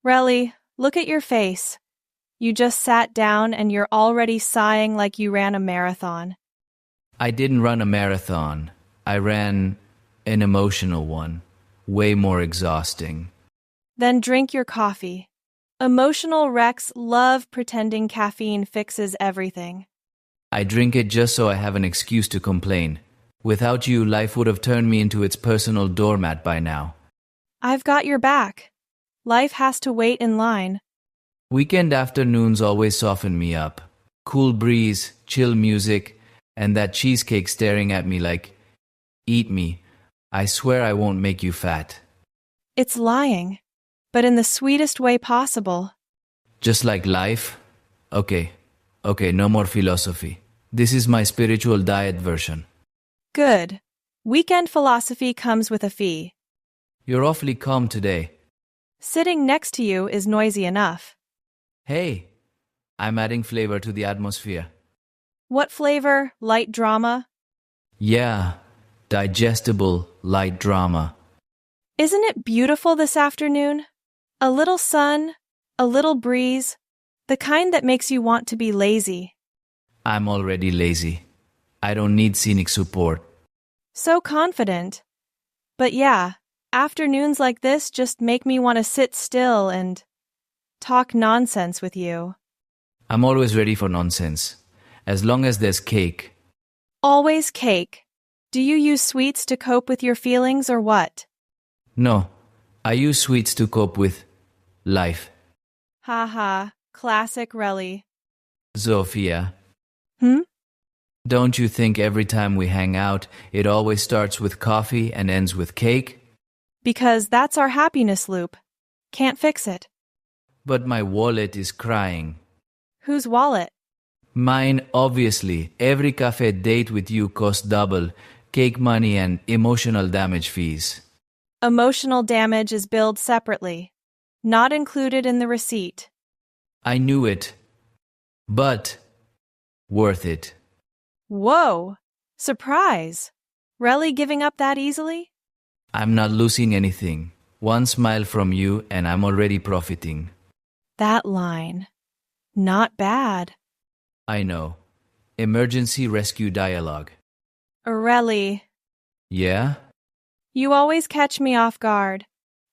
Reli, look at your face. You just sat down and you're already sighing like you ran a marathon. I didn't run a marathon. I ran an emotional one. Way more exhausting. Then drink your coffee. Emotional wrecks love pretending caffeine fixes everything. I drink it just so I have an excuse to complain. Without you, life would have turned me into its personal doormat by now. I've got your back. Life has to wait in line. Weekend afternoons always soften me up. Cool breeze, chill music, and that cheesecake staring at me like, eat me. I swear I won't make you fat. It's lying, but in the sweetest way possible. Just like life? Okay, no more philosophy. This is my spiritual diet version. Good. Weekend philosophy comes with a fee. You're awfully calm today. Sitting next to you is noisy enough. Hey, I'm adding flavor to the atmosphere. What flavor? Light drama? Yeah, digestible, light drama. Isn't it beautiful this afternoon? A little sun, a little breeze, the kind that makes you want to be lazy. I'm already lazy. I don't need scenic support. So confident. But yeah, afternoons like this just make me want to sit still and talk nonsense with you. I'm always ready for nonsense, as long as there's cake. Always cake. Do you use sweets to cope with your feelings or what? No, I use sweets to cope with life. Ha, classic Reli. Sophia. Hmm? Don't you think every time we hang out, it always starts with coffee and ends with cake? Because that's our happiness loop. Can't fix it. But my wallet is crying. Whose wallet? Mine, obviously. Every café date with you costs double. Cake money and emotional damage fees. Emotional damage is billed separately. Not included in the receipt. I knew it. But worth it. Whoa! Surprise! Reli giving up that easily? I'm not losing anything. One smile from you and I'm already profiting. That line. Not bad. I know. Emergency rescue dialogue. Reli, Yeah? you always catch me off guard.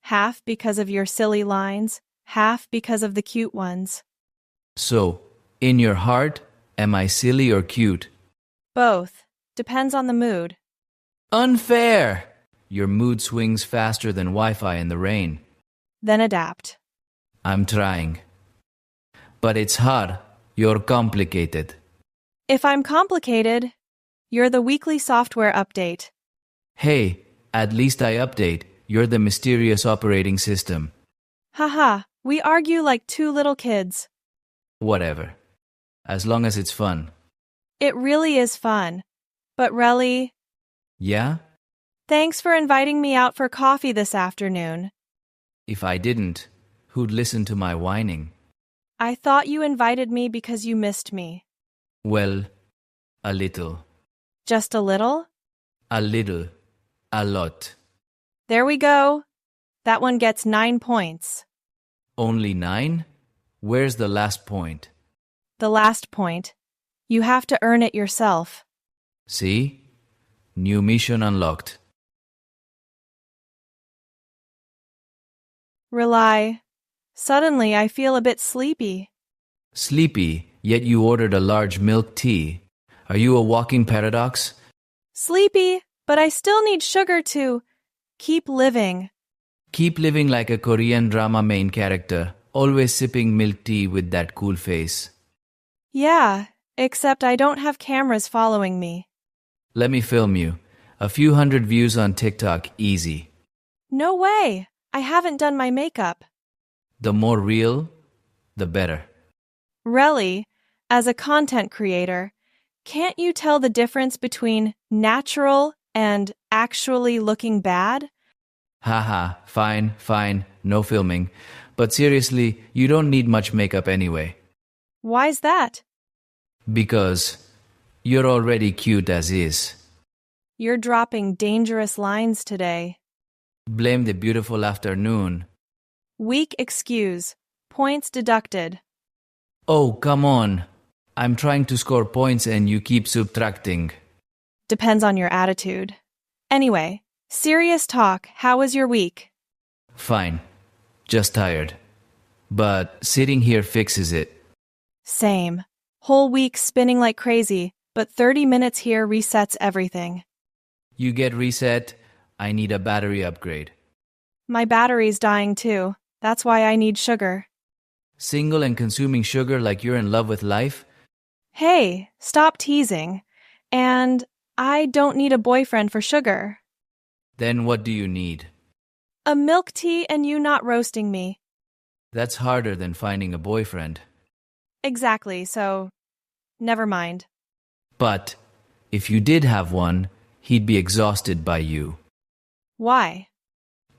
Half because of your silly lines, half because of the cute ones. So, in your heart, am I silly or cute? Both. Depends on the mood. Unfair! Your mood swings faster than Wi-Fi in the rain. Then adapt. I'm trying. But it's hard. You're complicated. If I'm complicated, you're the weekly software update. Hey, at least I update. You're the mysterious operating system. Haha, we argue like two little kids. Whatever. As long as it's fun. It really is fun. But Reli, Yeah? thanks for inviting me out for coffee this afternoon. If I didn't, who'd listen to my whining? I thought you invited me because you missed me. Well, a little. Just a little? A little. A lot. There we go. That one gets 9 points. Only 9? Where's the last point? The last point. You have to earn it yourself. See? New mission unlocked. Rely. Suddenly I feel a bit sleepy. Sleepy, yet you ordered a large milk tea. Are you a walking paradox? Sleepy, but I still need sugar to keep living. Keep living like a Korean drama main character, always sipping milk tea with that cool face. Yeah, except I don't have cameras following me. Let me film you. A few hundred views on TikTok, easy. No way. I haven't done my makeup. The more real, the better. Reli, as a content creator, can't you tell the difference between natural and actually looking bad? Haha, fine, no filming. But seriously, you don't need much makeup anyway. Why's that? Because you're already cute as is. You're dropping dangerous lines today. Blame the beautiful afternoon. Weak excuse. Points deducted. Oh, come on. I'm trying to score points and you keep subtracting. Depends on your attitude. Anyway, serious talk. How was your week? Fine. Just tired. But sitting here fixes it. Same. Whole week spinning like crazy, but 30 minutes here resets everything. You get reset, I need a battery upgrade. My battery's dying too. That's why I need sugar. Single and consuming sugar like you're in love with life? Hey, stop teasing. And I don't need a boyfriend for sugar. Then what do you need? A milk tea and you not roasting me. That's harder than finding a boyfriend. Exactly, so never mind. But if you did have one, he'd be exhausted by you. Why?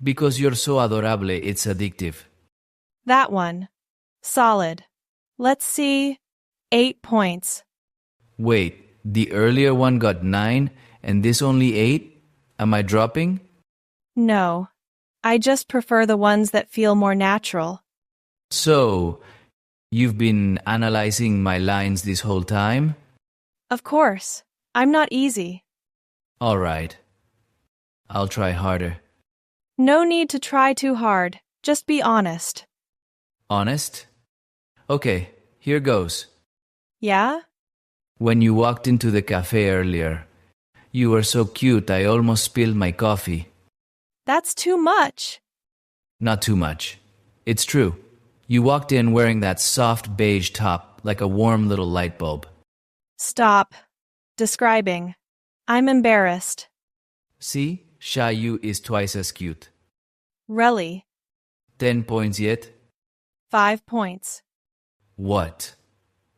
Because you're so adorable, it's addictive. That one. Solid. Let's see. 8 points. Wait, the earlier one got 9 and this only 8? Am I dropping? No. I just prefer the ones that feel more natural. So, you've been analyzing my lines this whole time? Of course. I'm not easy. All right. I'll try harder. No need to try too hard. Just be honest. Honest? Okay, here goes. Yeah? When you walked into the café earlier, you were so cute I almost spilled my coffee. That's too much. Not too much. It's true. You walked in wearing that soft beige top like a warm little light bulb. Stop. Describing. I'm embarrassed. See? Shayu is twice as cute. Reli. 10 points yet? 5 points. What?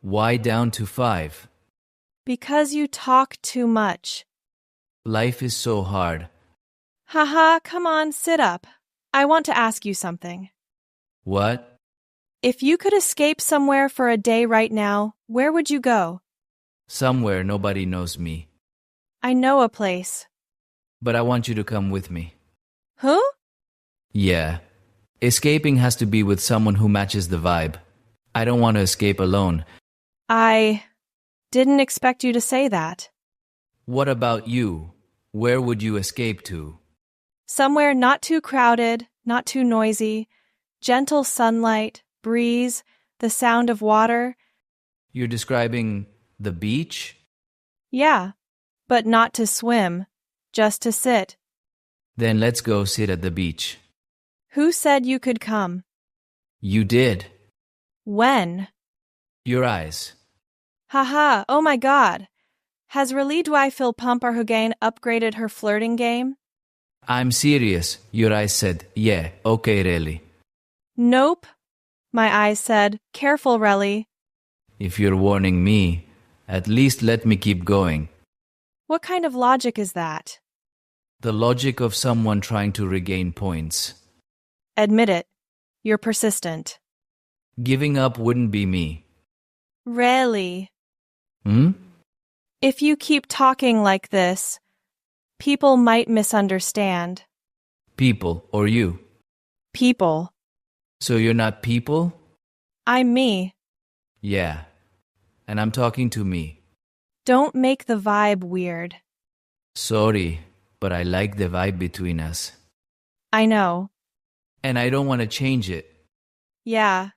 Why down to 5? Because you talk too much. Life is so hard. Haha, come on, sit up. I want to ask you something. What? If you could escape somewhere for a day right now, where would you go? Somewhere nobody knows me. I know a place. But I want you to come with me. Who? Yeah. Escaping has to be with someone who matches the vibe. I don't want to escape alone. I didn't expect you to say that. What about you? Where would you escape to? Somewhere not too crowded, not too noisy, gentle sunlight, breeze, the sound of water. You're describing the beach? Yeah, but not to swim, just to sit. Then let's go sit at the beach. Who said you could come? You did. When? Your eyes. Haha, oh my god. Has Reli Phil Pumparhugain upgraded her flirting game? I'm serious. Your eyes said, yeah, okay, Reli. Nope. My eyes said, careful, Reli. If you're warning me, at least let me keep going. What kind of logic is that? The logic of someone trying to regain points. Admit it. You're persistent. Giving up wouldn't be me. Reli. Hmm? If you keep talking like this, people might misunderstand. People or you. People. So you're not people? I'm me. Yeah. And I'm talking to me. Don't make the vibe weird. Sorry, but I like the vibe between us. I know. And I don't want to change it. Yeah.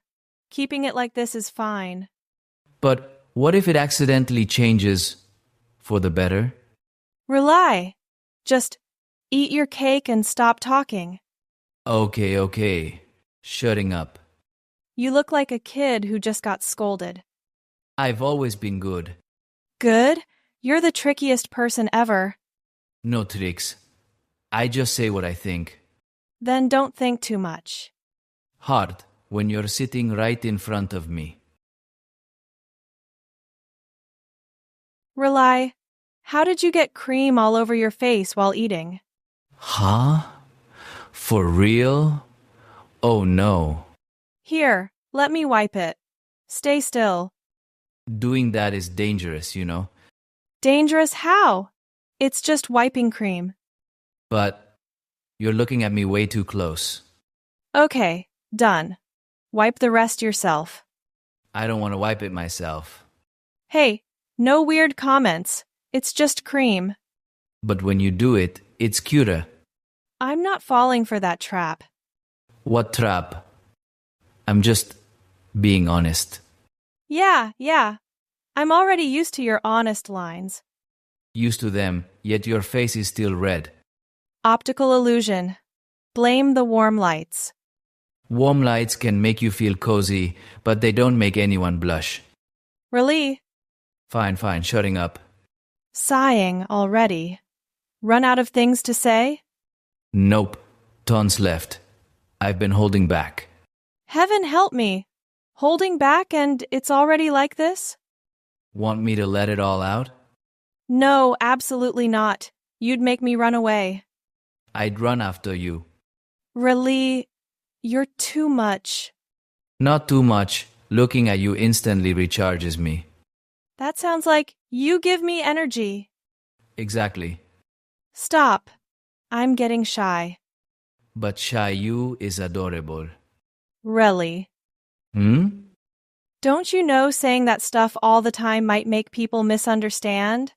Keeping it like this is fine. But what if it accidentally changes for the better? Rely. Just eat your cake and stop talking. Okay. Shutting up. You look like a kid who just got scolded. I've always been good. Good? You're the trickiest person ever. No tricks. I just say what I think. Then don't think too much. Hard when you're sitting right in front of me. Rely. How did you get cream all over your face while eating? Huh? For real? Oh no. Here, let me wipe it. Stay still. Doing that is dangerous, you know. Dangerous how? It's just wiping cream. But you're looking at me way too close. Okay, Done. Wipe the rest yourself. I don't want to wipe it myself. Hey, no weird comments. It's just cream. But when you do it, it's cuter. I'm not falling for that trap. What trap? I'm just being honest. Yeah. I'm already used to your honest lines. Used to them, yet your face is still red. Optical illusion. Blame the warm lights. Warm lights can make you feel cozy, but they don't make anyone blush. Reli. Fine, shutting up. Sighing already. Run out of things to say? Nope. Tons left. I've been holding back. Heaven help me. Holding back and it's already like this? Want me to let it all out? No, absolutely not. You'd make me run away. I'd run after you. Reli, you're too much. Not too much. Looking at you instantly recharges me. That sounds like you give me energy. Exactly. Stop. I'm getting shy. But shy you is adorable. Reli. Don't you know saying that stuff all the time might make people misunderstand?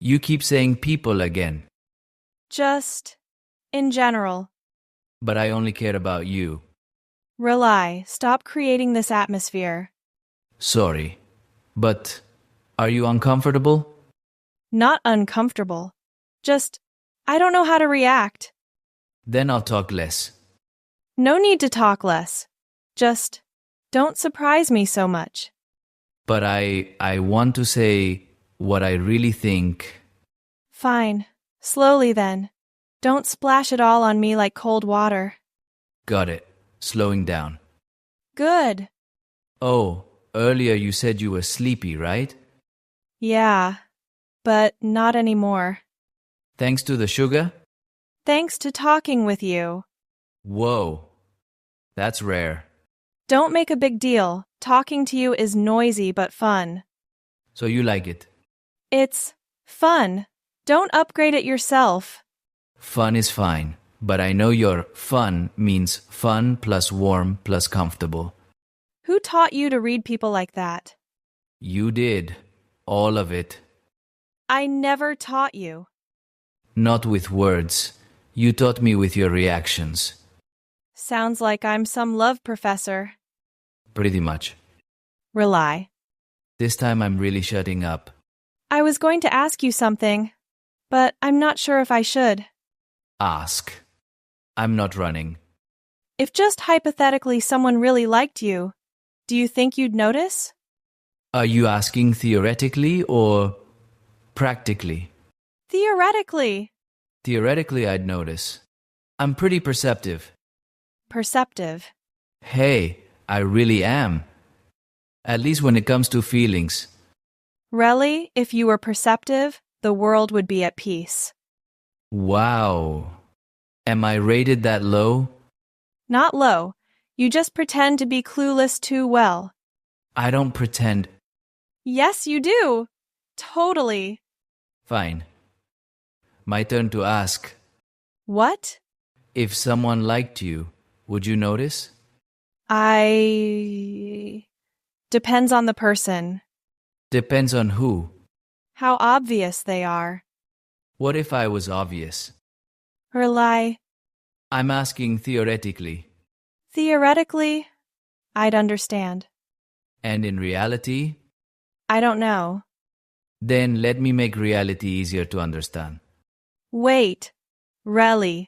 You keep saying people again. Just in general. But I only care about you. Rely. Stop creating this atmosphere. Sorry. But are you uncomfortable? Not uncomfortable. Just, I don't know how to react. Then I'll talk less. No need to talk less. Just, don't surprise me so much. But I want to say what I really think. Fine. Slowly then. Don't splash it all on me like cold water. Got it. Slowing down. Good. Oh, earlier you said you were sleepy, right? Yeah, but not anymore. Thanks to the sugar? Thanks to talking with you. Whoa. That's rare. Don't make a big deal. Talking to you is noisy but fun. So you like it? It's fun. Don't upgrade it yourself. Fun is fine, but I know your fun means fun plus warm plus comfortable. Who taught you to read people like that? You did. All of it. I never taught you. Not with words. You taught me with your reactions. Sounds like I'm some love professor. Pretty much. Rely. This time I'm really shutting up. I was going to ask you something, but I'm not sure if I should. Ask. I'm not running. If just hypothetically someone really liked you, do you think you'd notice? Are you asking theoretically or practically? Theoretically. Theoretically, I'd notice. I'm pretty perceptive. Perceptive. Hey, I really am. At least when it comes to feelings. Reli, if you were perceptive, the world would be at peace. Wow. Am I rated that low? Not low. You just pretend to be clueless too well. I don't pretend. Yes, you do. Totally. Fine. My turn to ask. What? If someone liked you, would you notice? Depends on the person. Depends on who. How obvious they are. What if I was obvious? Rely. I'm asking theoretically. Theoretically, I'd understand. And in reality? I don't know. Then let me make reality easier to understand. Wait. Reli.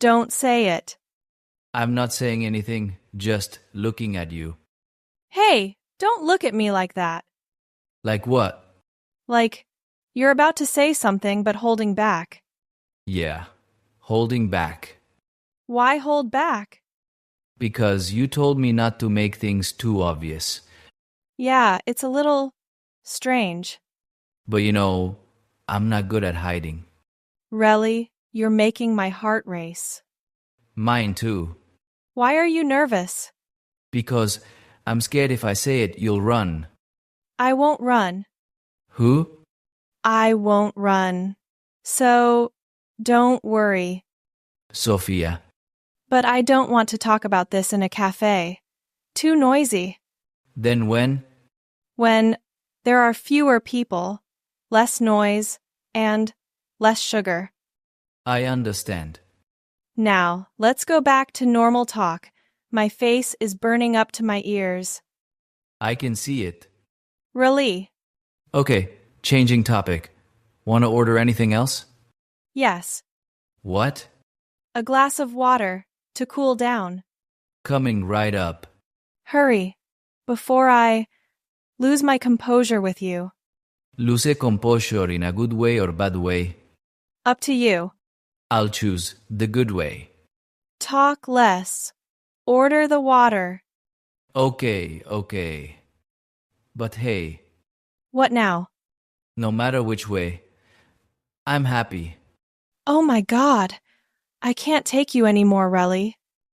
Don't say it. I'm not saying anything, just looking at you. Hey, don't look at me like that. Like what? Like, you're about to say something but holding back. Yeah, holding back. Why hold back? Because you told me not to make things too obvious. Yeah, it's a little strange. But you know, I'm not good at hiding. Reli, you're making my heart race. Mine too. Why are you nervous? Because I'm scared if I say it, you'll run. I won't run. Who? I won't run. So, don't worry. Sophia. But I don't want to talk about this in a cafe. Too noisy. Then when? When there are fewer people, less noise, and less sugar. I understand. Now, let's go back to normal talk. My face is burning up to my ears. I can see it. Reli. Okay, changing topic. Want to order anything else? Yes. What? A glass of water to cool down. Coming right up. Hurry, before I lose my composure with you. Lose composure in a good way or bad way? Up to you. I'll choose the good way. Talk less. Order the water. Okay. But hey, What now? no matter which way, I'm happy. Oh my God. I can't take you anymore, Reli.